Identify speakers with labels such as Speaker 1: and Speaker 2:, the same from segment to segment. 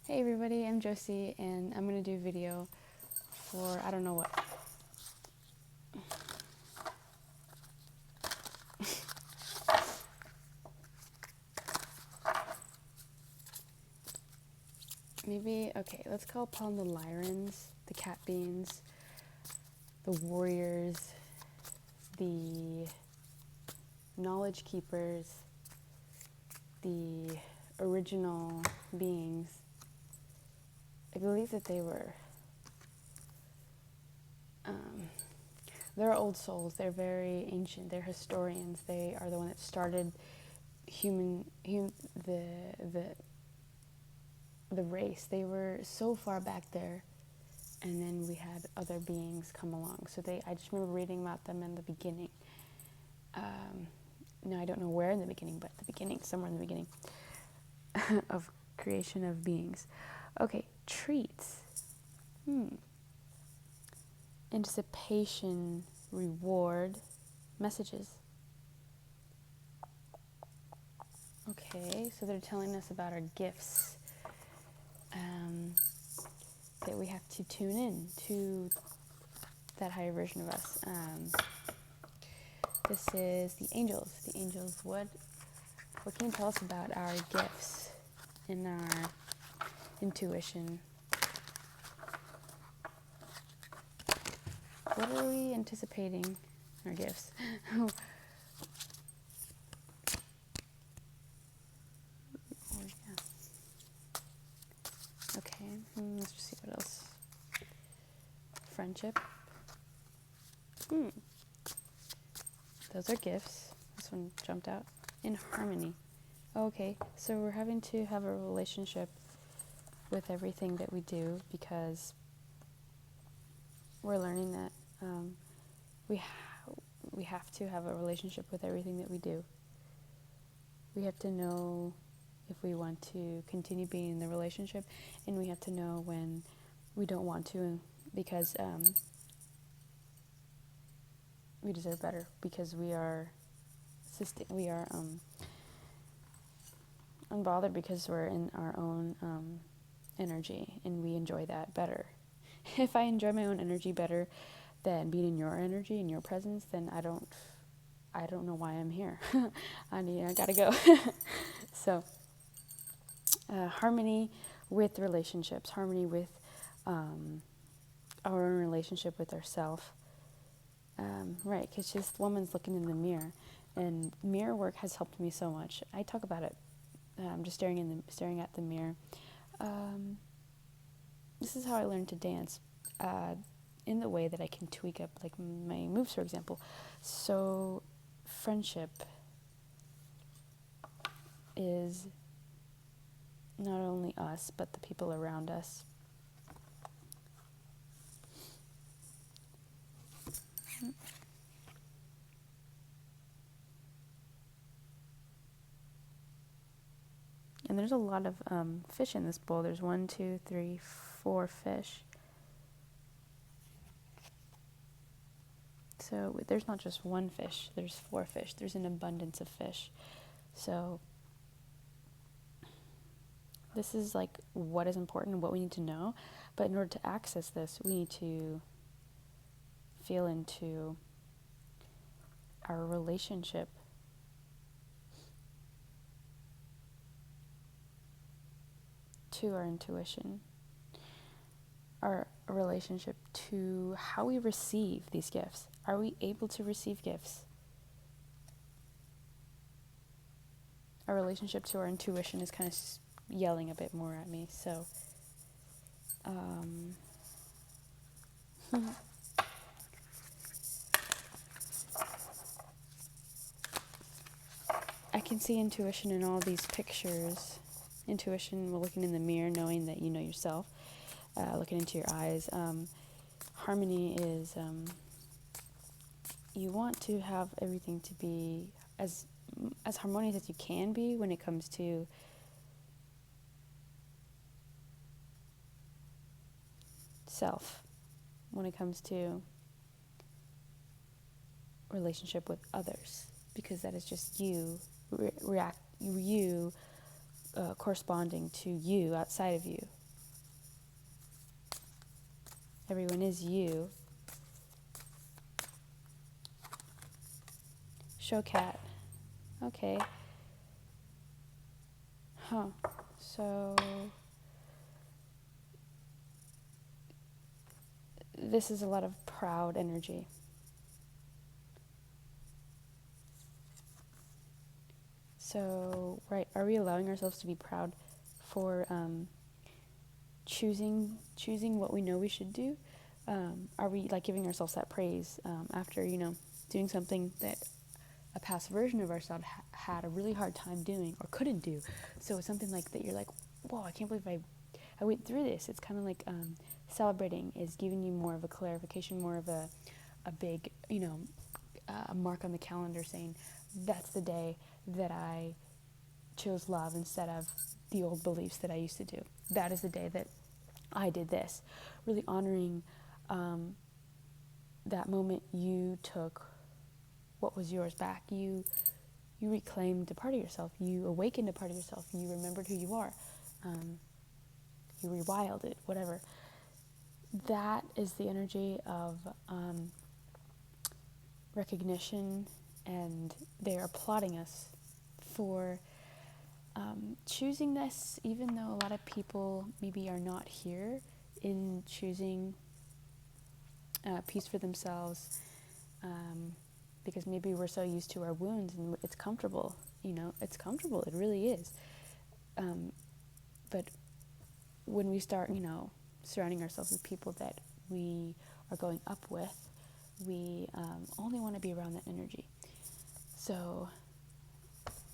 Speaker 1: Hey everybody, I'm Josie and I'm going to do a video for I don't know what. Maybe, okay, let's call upon the Lyrans, the Cat Beans, the Warriors, the Knowledge Keepers, the original beings. I believe that they were, they're old souls, they're very ancient, they're historians, they are the one that started the race. They were so far back there, and then we had other beings come along. So I just remember reading about them in the beginning. Now I don't know where in the beginning, but the beginning, somewhere in the beginning of creation of beings. Okay, treats. Anticipation, reward, messages. Okay, so they're telling us about our gifts. That we have to tune in to that higher version of us. This is the angels. The angels, what can you tell us about our gifts and our intuition? What are we anticipating our gifts? Oh, yeah. Okay, let's just see what else. Friendship. Those are gifts. This one jumped out. In harmony. Okay, so we're having to have a relationship with everything that we do because we're learning that we have to have a relationship with everything that we do. We have to know if we want to continue being in the relationship, and we have to know when we don't want to, because we deserve better, because we are unbothered, because we're in our own energy, and we enjoy that better. If I enjoy my own energy better than being in your energy, in your presence, then I don't know why I'm here. I gotta go. So harmony with relationships, harmony with our own relationship with ourself. Right, because just woman's looking in the mirror, and mirror work has helped me so much. I talk about it, just staring at the mirror. This is how I learned to dance, in the way that I can tweak up like my moves, for example. So friendship is not only us, but the people around us. And there's a lot of fish in this bowl. There's 1, 2, 3, 4 fish. So there's not just one fish, there's 4 fish. There's an abundance of fish. So this is like what is important, what we need to know. But in order to access this, we need to feel into our relationship to our intuition, our relationship to how we receive these gifts. Are we able to receive gifts? Our relationship to our intuition is kind of yelling a bit more at me. So I can see intuition in all these pictures. Intuition, we're looking in the mirror, knowing that you know yourself, looking into your eyes. Harmony is you want to have everything to be as harmonious as you can be when it comes to self, when it comes to relationship with others, because that is just you corresponding to you outside of you. Everyone is you. Show cat. Okay. So this is a lot of proud energy. So, right, are we allowing ourselves to be proud for choosing what we know we should do? Are we like giving ourselves that praise after, doing something that a past version of ourselves had a really hard time doing or couldn't do? So it's something like that you're like, whoa, I can't believe I went through this. It's kind of like celebrating is giving you more of a clarification, more of a big, a mark on the calendar saying, that's the day that I chose love instead of the old beliefs that I used to do. That is the day that I did this. Really honoring that moment you took what was yours back. You reclaimed a part of yourself. You awakened a part of yourself. You remembered who you are. You rewilded it, whatever. That is the energy of recognition, and they're applauding us for choosing this, even though a lot of people maybe are not here in choosing peace for themselves, because maybe we're so used to our wounds and it's comfortable. It's comfortable. It really is. But when we start, surrounding ourselves with people that we are going up with, we only want to be around that energy. So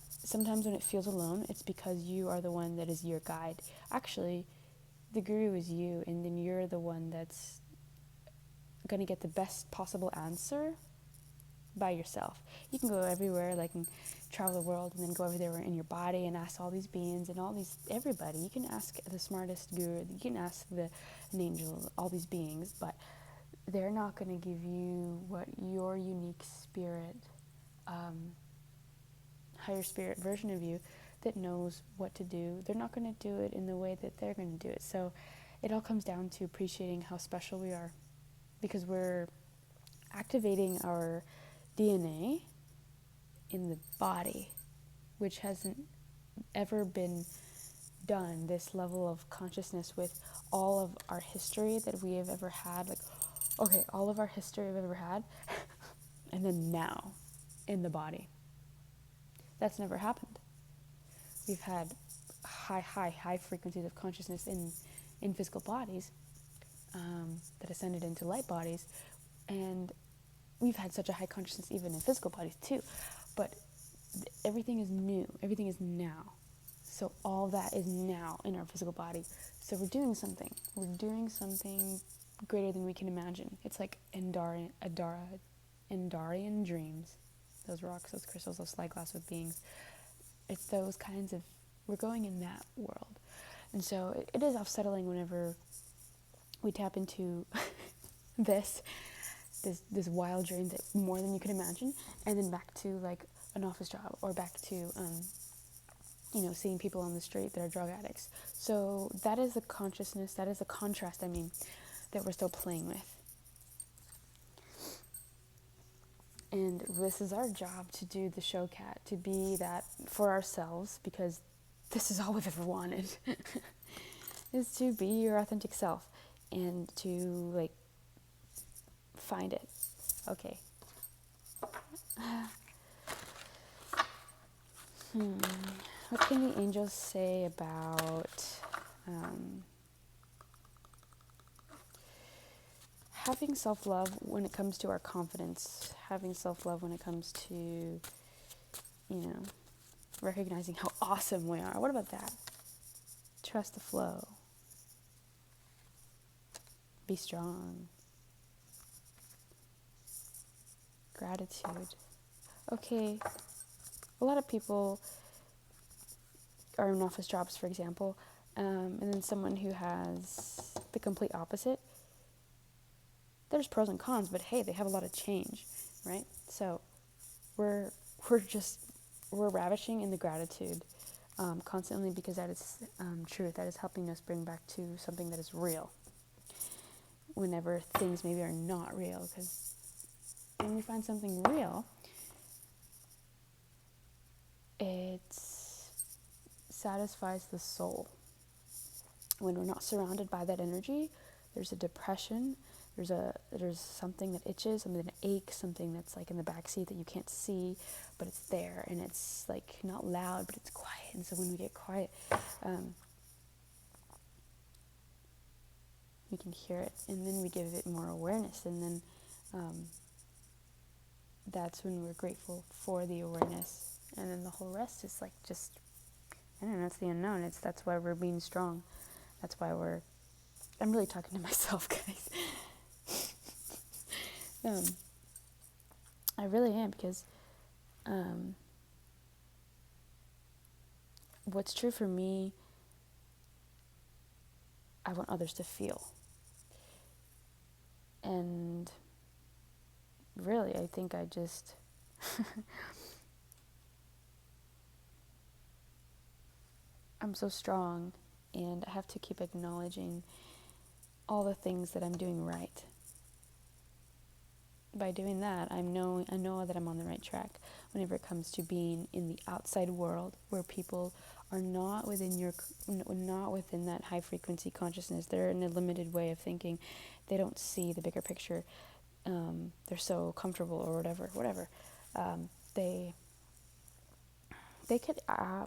Speaker 1: sometimes when it feels alone, it's because you are the one that is your guide. Actually, the guru is you, and then you're the one that's going to get the best possible answer by yourself. You can go everywhere, like, and travel the world, and then go everywhere in your body and ask all these beings and everybody. You can ask the smartest guru, you can ask an angel, all these beings, but they're not going to give you what your unique spirit, higher spirit version of you that knows what to do. They're not going to do it in the way that they're going to do it. So it all comes down to appreciating how special we are, because we're activating our DNA in the body, which hasn't ever been done. This level of consciousness with all of our history that we have ever had, all of our history we've ever had, and then now in the body. That's never happened. We've had high frequencies of consciousness in physical bodies that ascended into light bodies, and we've had such a high consciousness even in physical bodies too, but everything is new, everything is now. So all that is now in our physical body. So we're doing something greater than we can imagine. It's like Endarian dreams, those rocks, those crystals, those slide glass with beings. It's those kinds of, we're going in that world. And so it is unsettling whenever we tap into this wild dream that more than you can imagine, and then back to like an office job, or back to seeing people on the street that are drug addicts. So that is the consciousness, that is the contrast, that we're still playing with. And this is our job, to do the show cat, to be that for ourselves, because this is all we've ever wanted, is to be your authentic self and to find it. Okay. What can the angels say about having self-love when it comes to our confidence, having self-love when it comes to, recognizing how awesome we are? What about that? Trust the flow. Be strong. Gratitude. Okay, a lot of people are in office jobs, for example, and then someone who has the complete opposite. There's pros and cons, but hey, they have a lot of change, right? So we're ravishing in the gratitude constantly, because that is truth. That is helping us bring back to something that is real. Whenever things maybe are not real, because when we find something real, it satisfies the soul. When we're not surrounded by that energy, there's a depression, there's something that itches, something that aches, something that's like in the backseat that you can't see, but it's there, and it's like not loud, but it's quiet. And so when we get quiet, we can hear it, and then we give it more awareness, and then that's when we're grateful for the awareness, and then the whole rest is like just, I don't know, it's the unknown. That's why we're being strong. That's why I'm really talking to myself, guys. I really am, because what's true for me, I want others to feel. And really, I think I just I'm so strong, and I have to keep acknowledging all the things that I'm doing right. By doing that, I know that I'm on the right track whenever it comes to being in the outside world, where people are not within that high frequency consciousness. They're in a limited way of thinking. They don't see the bigger picture. They're so comfortable, or whatever. They could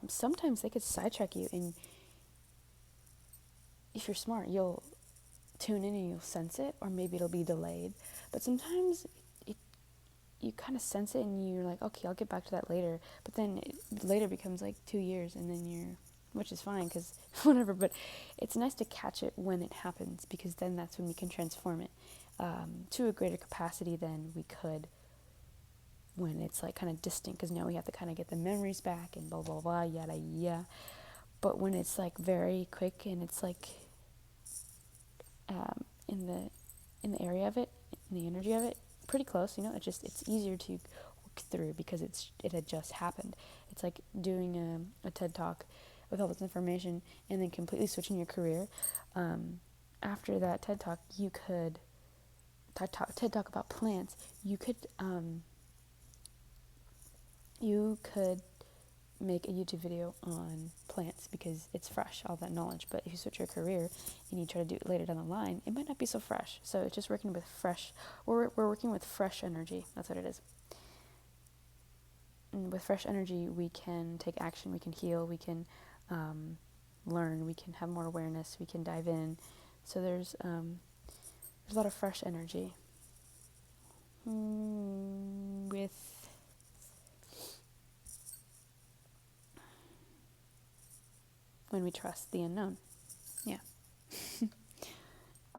Speaker 1: sometimes they could sidetrack you, and if you're smart, you'll tune in and you'll sense it, or maybe it'll be delayed. But sometimes you kind of sense it, and you're like, okay, I'll get back to that later. But then later becomes like 2 years, and then which is fine, because whatever. But it's nice to catch it when it happens, because then that's when we can transform it to a greater capacity than we could when it's like kind of distant, because now we have to kind of get the memories back and blah blah blah, yada yada. But when it's like very quick, and it's like in the area of it, in the energy of it, pretty close, it's easier to work through, because it had just happened. It's like doing a TED Talk with all this information, and then completely switching your career. After that TED Talk, you could TED Talk about plants. You could make a YouTube video on plants, because it's fresh, all that knowledge. But if you switch your career and you try to do it later down the line, it might not be so fresh. So it's just working with we're working with fresh energy. That's what it is. And with fresh energy, we can take action, we can heal, we can learn, we can have more awareness, we can dive in. So there's a lot of fresh energy with when we trust the unknown. Yeah.